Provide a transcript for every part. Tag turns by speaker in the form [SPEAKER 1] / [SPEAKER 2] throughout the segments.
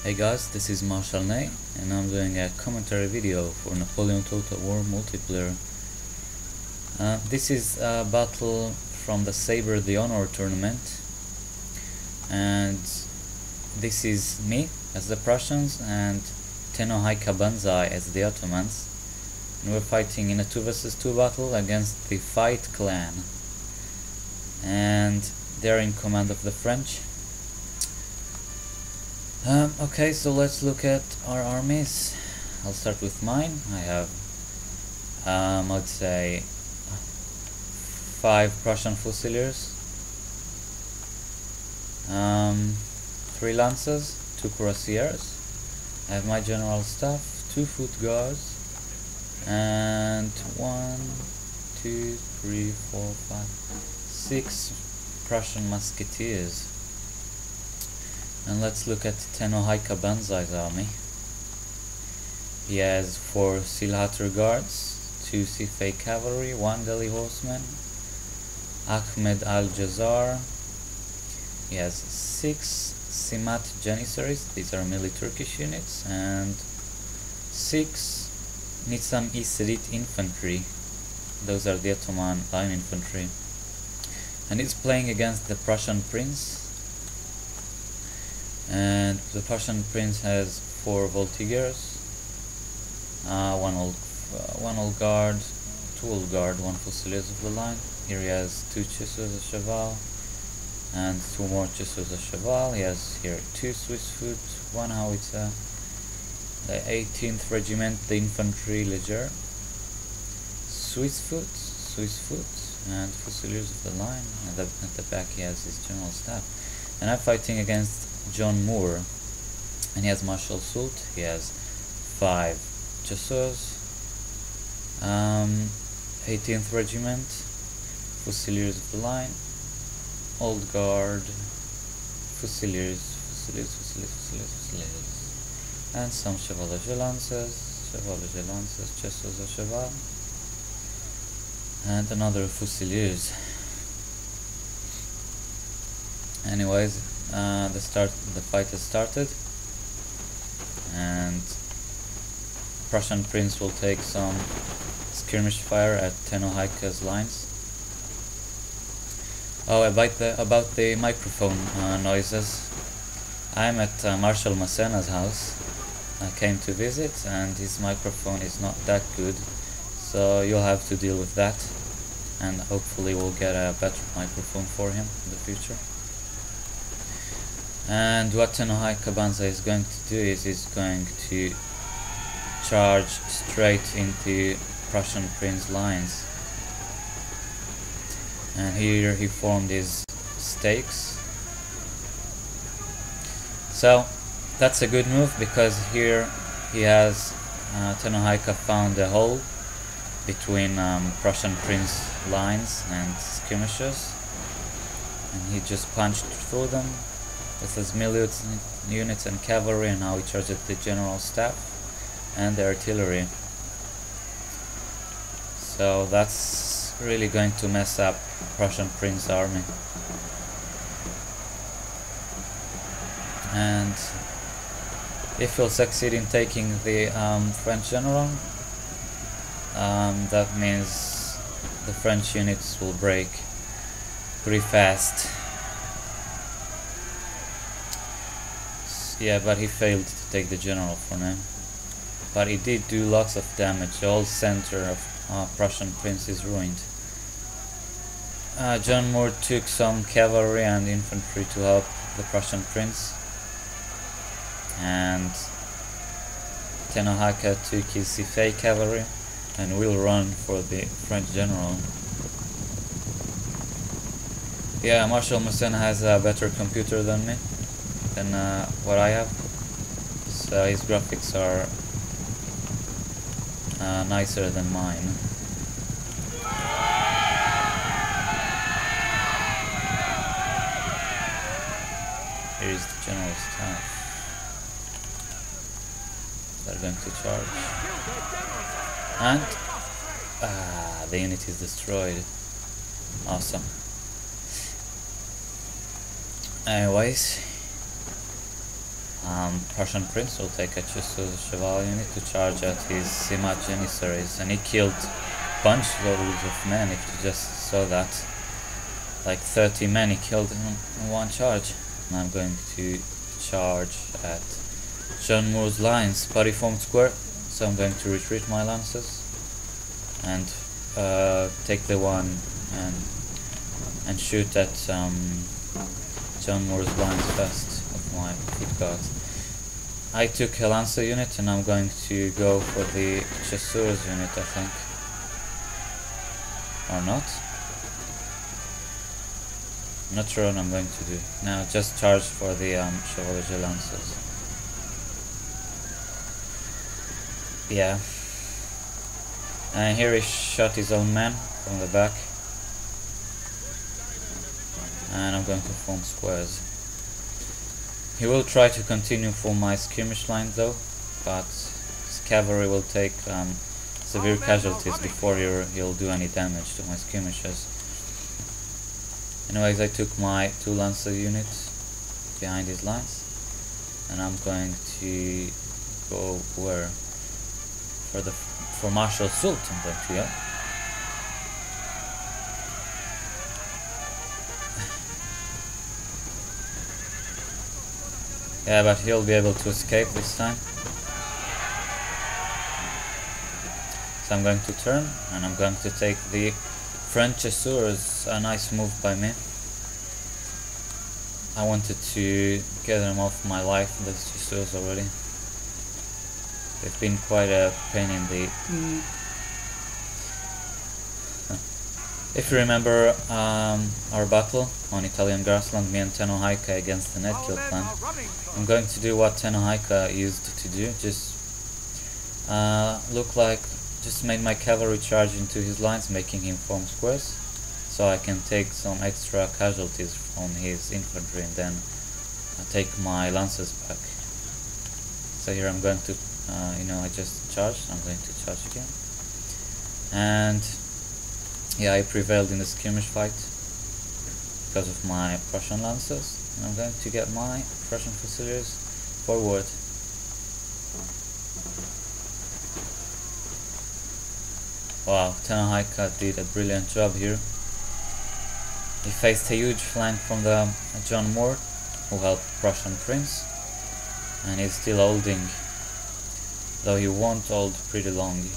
[SPEAKER 1] Hey guys, this is Marshall Ney, and I'm doing a commentary video for Napoleon Total War multiplayer. This is a battle from the Sabre the Honor tournament, and this is me as the Prussians and Tenno Heika Banzai as the Ottomans, and we're fighting in a 2 vs 2 battle against the Fight clan, and they're in command of the French. Okay, so let's look at our armies. I'll start with mine. I have, I'd say, 5 Prussian Fusiliers, 3 Lancers, 2 Cuirassiers. I have my general staff, 2 Foot Guards, and 1, 2, 3, 4, 5, 6 Prussian Musketeers. And let's look at Tenno Heika Banzai's army. He has 4 Silhatter Guards, 2 Sifei Cavalry, 1 Delhi Horseman, Ahmed al-Jazar. He has 6 Simat Janissaries, these are melee Turkish units, and 6 Nizam Isrit Infantry, those are the Ottoman line infantry. And he's playing against the Prussian Prince. And the Prussian Prince has 4 Voltigeurs, 1 old guard, 2 old guard, 1 Fusiliers of the line. Here he has 2 Chasseurs de Cheval and 2 more Chasseurs de Cheval. He has here 2 Swiss Foot, 1 Howitzer, the 18th Regiment, the Infantry Leger, Swiss Foot, and Fusiliers of the line. And at the back he has his general staff. And I'm fighting against John Moore, and he has Marshal Soult. He has 5 Chasseurs, 18th Regiment, Fusiliers of the line, Old Guard, Fusiliers, and some Chevalier Lancers, Chasseurs de Cheval, and another Fusiliers. Anyways, the fight has started, and Prussian Prince will take some skirmish fire at Tenno Heika's lines. Oh, about the microphone noises. I'm at Marshal Massena's house. I came to visit, and his microphone is not that good, so you'll have to deal with that, and hopefully we'll get a better microphone for him in the future. And what Tenno Heika Banzai is going to do is he's going to charge straight into Prussian Prince lines. And here he formed his stakes. So that's a good move, because here he has Tenno Heika found a hole between Prussian Prince lines and skirmishers, and he just punched through them with his melee units and cavalry, and now he charges the general staff and the artillery. So that's really going to mess up Prussian Prince army. And if he'll succeed in taking the French general, that means the French units will break pretty fast. Yeah, but he failed to take the general for now. But he did do lots of damage. The whole center of Prussian Prince is ruined. John Moore took some cavalry and infantry to help the Prussian Prince. And Tenno Heika took his Sifei cavalry and will run for the French general. Yeah, Marshal Massena has a better computer than me. Than what I have, so his graphics are nicer than mine. Here is the general staff. They're going to charge, and the unit is destroyed. Awesome. Anyways, Prussian prince will take a Chasseurs Chevalier unit to charge at his Sima Janissaries, and he killed bunch loads of men. If you just saw that, like 30 men he killed in one charge. And I'm going to charge at John Moore's lines, but he formed square, so I'm going to retreat my lances and take the one and shoot at John Moore's lines first of my foot guards. I took a lancer unit and I'm going to go for the Chasseurs unit, I think. Or not? I'm not sure what I'm going to do. Now just charge for the Chevalier Lancers. Yeah. And here he shot his own men from the back. And I'm going to form squares. He will try to continue for my skirmish line though, but his cavalry will take severe casualties before he'll do any damage to my skirmishers. Anyways, I took my 2 lancer units behind his lines, and I'm going to go where? For Marshal Soult I'm going to go. Yeah, but he'll be able to escape this time. So I'm going to turn, and I'm going to take the French Chasseurs. A nice move by me. I wanted to get them off my life, those Chasseurs already. They've been quite a pain in the... If you remember our battle on Italian grassland, me and Tenno Heika against the Netkill clan, I'm going to do what Tenno Heika used to do, just just made my cavalry charge into his lines, making him form squares, so I can take some extra casualties from his infantry and then take my lancers back. So here I'm going to, I just charged, I'm going to charge again. And yeah, I prevailed in the skirmish fight because of my Prussian lancers. And I'm going to get my Prussian Fusiliers forward. Wow, Tenno Heika did a brilliant job here. He faced a huge flank from the John Moore, who helped Prussian Prince, and he's still holding, though he won't hold pretty long.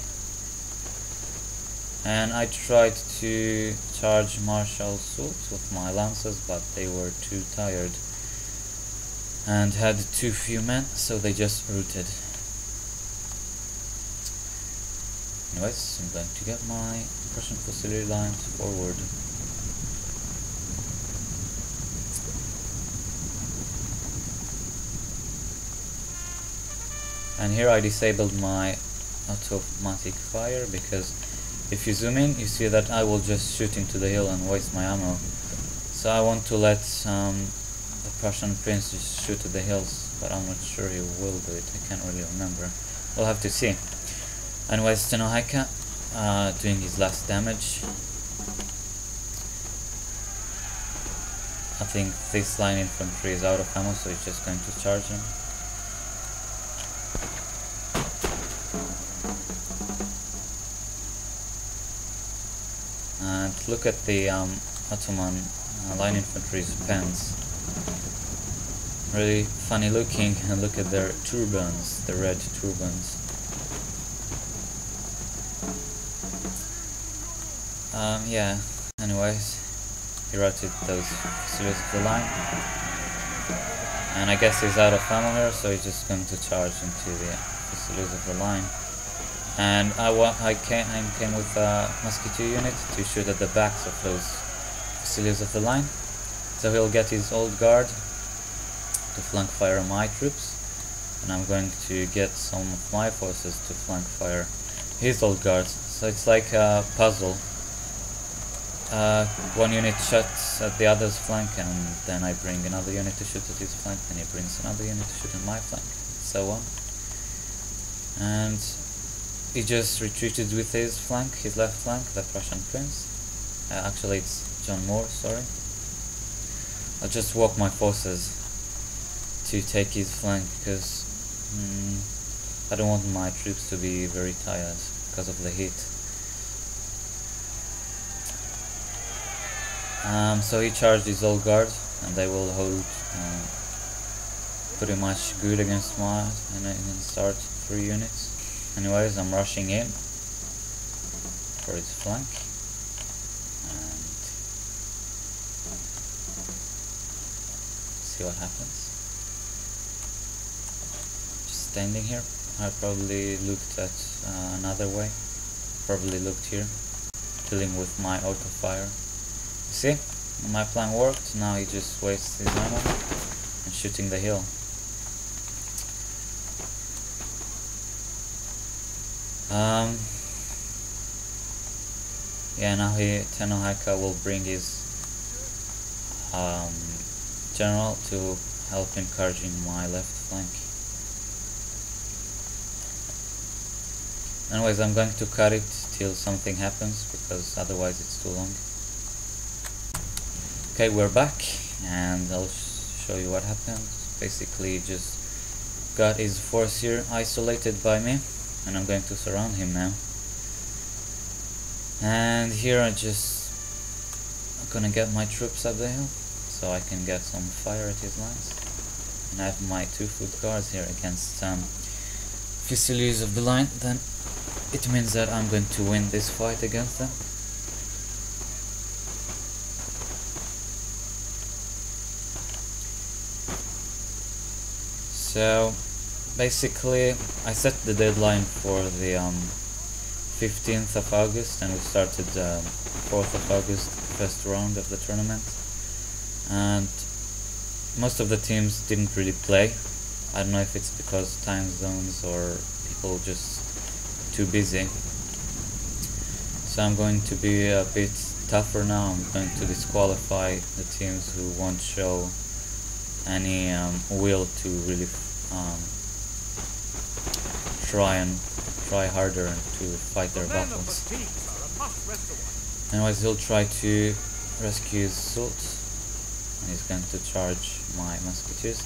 [SPEAKER 1] And I tried to charge Marshal Soult with my lancers, but they were too tired and had too few men, so they just routed. Anyways, I'm going to get my Prussian Fusilier lines forward. And here I disabled my automatic fire, because if you zoom in, you see that I will just shoot into the hill and waste my ammo. So I want to let the Prussian Prince just shoot at the hills, but I'm not sure he will do it. I can't really remember. We'll have to see. Anyways, Tenno Heika doing his last damage. I think this line infantry is out of ammo, so he's just going to charge him. And look at the Ottoman line infantry's pants. Really funny looking, and look at their turbans, the red turbans. Yeah, anyways, he routed those Fusiliers of the line. And I guess he's out of ammo here, so he's just going to charge into the Fusiliers of the line. And I came with a musketeer unit to shoot at the backs of those Fusiliers of the line. So he'll get his old guard to flank fire my troops, and I'm going to get some of my forces to flank fire his old guards. So it's like a puzzle. One unit shoots at the other's flank, and then I bring another unit to shoot at his flank, and he brings another unit to shoot at my flank, so on. And he just retreated with his flank, his left flank, the Prussian Prince. Actually it's John Moore, sorry. I'll just walk my forces to take his flank because I don't want my troops to be very tired because of the heat. So he charged his old guard, and they will hold pretty much good against Mars, and I can start 3 units. Anyways, I'm rushing in for his flank, and see what happens. Just standing here. I probably looked at another way. Probably looked here, dealing with my auto fire. You see, my plan worked. Now he just wastes his ammo and shooting the hill. Yeah, now Tenno Heika will bring his general to help encouraging my left flank. Anyways, I'm going to cut it till something happens because otherwise it's too long. Okay, we're back, and I'll show you what happened. Basically, just got his force here isolated by me, and I'm going to surround him now. And here I'm gonna get my troops up the hill so I can get some fire at his lines. And I have my 2-foot guards here against Fusiliers of the line. Then it means that I'm going to win this fight against them. So basically I set the deadline for the 15th of August, and we started 4th of August, first round of the tournament, and most of the teams didn't really play. I don't know if it's because time zones or people just too busy. So I'm going to be a bit tougher now. I'm going to disqualify the teams who won't show any will to really try harder and to fight their battles. Anyways, he'll try to rescue his Sult, and he's going to charge my musketeers.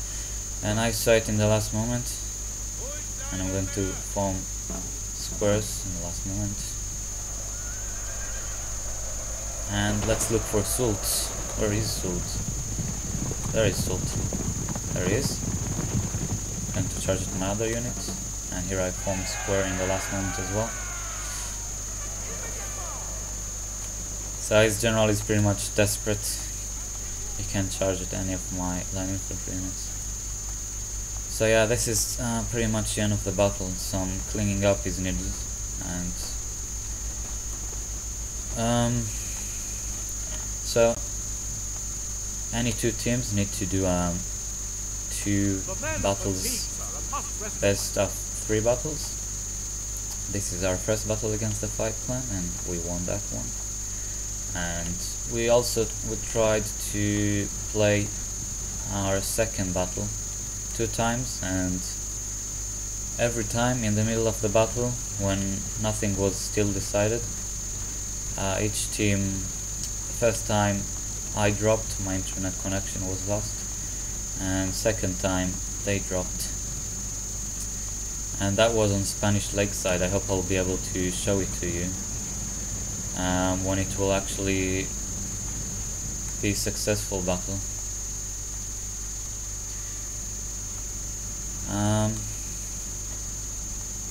[SPEAKER 1] And I saw it in the last moment, and I'm going to form squares in the last moment. And let's look for Sult. Where is Sult? There is Sult. There he is. Going to charge at my other units. And here I formed square in the last moment as well. So his general is pretty much desperate. He can't charge at any of my line infantry units. So yeah, this is pretty much the end of the battle. Some cleaning up is needed, and so any 2 teams need to do 2 battles, best of 3 battles. This is our first battle against the fight clan, and we won that one. And we tried to play our second battle 2 times, and every time in the middle of the battle, when nothing was still decided, each team, first time I dropped, my internet connection was lost, and second time they dropped. And that was on Spanish lakeside. I hope I'll be able to show it to you when it will actually be a successful battle.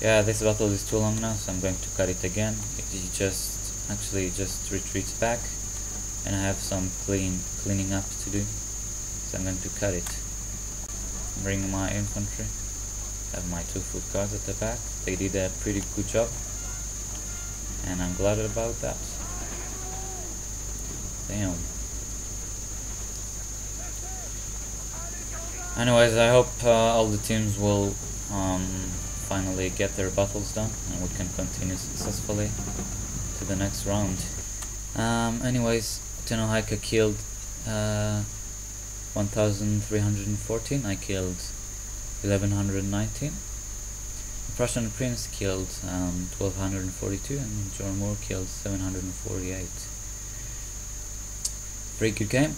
[SPEAKER 1] Yeah, this battle is too long now, so I'm going to cut it again. It just retreats back, and I have some cleaning up to do, so I'm going to cut it. Bring my infantry. Have my 2-foot guards at the back. They did a pretty good job, and I'm glad about that. Damn. Anyways, I hope all the teams will finally get their battles done, and we can continue successfully to the next round. Anyways, Tenno Heika killed 1,314. I killed 1,119. The Prussian prince killed 1,242, and John Moore killed 748. Pretty good game.